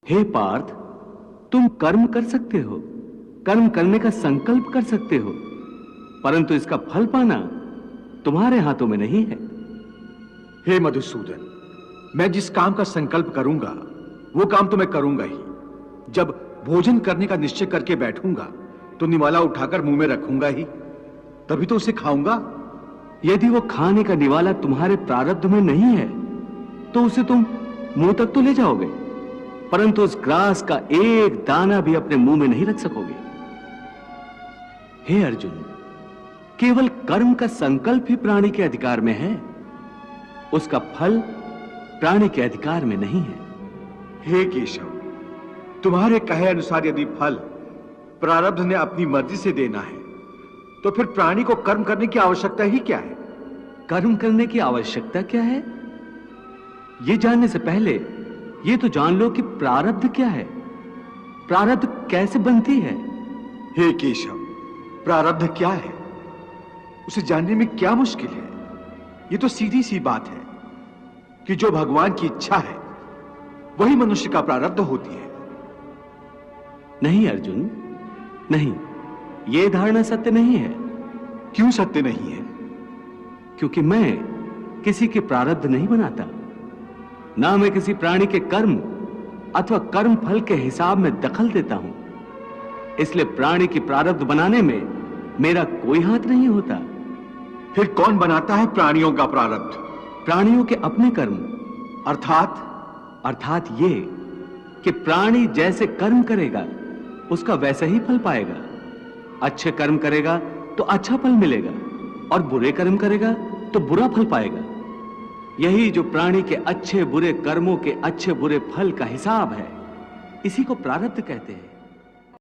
हे पार्थ, तुम कर्म कर सकते हो, कर्म करने का संकल्प कर सकते हो, परंतु इसका फल पाना तुम्हारे हाथों में नहीं है। हे मधुसूदन, मैं जिस काम का संकल्प करूंगा वो काम तो मैं करूंगा ही। जब भोजन करने का निश्चय करके बैठूंगा तो निवाला उठाकर मुंह में रखूंगा ही, तभी तो उसे खाऊंगा। यदि वो खाने का निवाला तुम्हारे प्रारब्ध में नहीं है तो उसे तुम मुंह तक तो ले जाओगे, परंतु उस ग्रास का एक दाना भी अपने मुंह में नहीं रख सकोगे। हे अर्जुन, केवल कर्म का संकल्प ही प्राणी के अधिकार में है, उसका फल प्राणी के अधिकार में नहीं है। हे केशव, तुम्हारे कहे अनुसार यदि फल प्रारब्ध ने अपनी मर्जी से देना है तो फिर प्राणी को कर्म करने की आवश्यकता ही क्या है? कर्म करने की आवश्यकता क्या है, यह जानने से पहले यह तो जान लो कि प्रारब्ध क्या है, प्रारब्ध कैसे बनती है। हे केशव, प्रारब्ध क्या है उसे जानने में क्या मुश्किल है? यह तो सीधी सी बात है कि जो भगवान की इच्छा है वही मनुष्य का प्रारब्ध होती है। नहीं अर्जुन, नहीं, यह धारणा सत्य नहीं है। क्यों सत्य नहीं है? क्योंकि मैं किसी के प्रारब्ध नहीं बनाता, ना मैं किसी प्राणी के कर्म अथवा कर्म फल के हिसाब में दखल देता हूं, इसलिए प्राणी की प्रारब्ध बनाने में मेरा कोई हाथ नहीं होता। फिर कौन बनाता है प्राणियों का प्रारब्ध? प्राणियों के अपने कर्म। अर्थात ये कि प्राणी जैसे कर्म करेगा उसका वैसा ही फल पाएगा। अच्छे कर्म करेगा तो अच्छा फल मिलेगा और बुरे कर्म करेगा तो बुरा फल पाएगा। यही जो प्राणी के अच्छे बुरे कर्मों के अच्छे बुरे फल का हिसाब है, इसी को प्रारब्ध कहते हैं।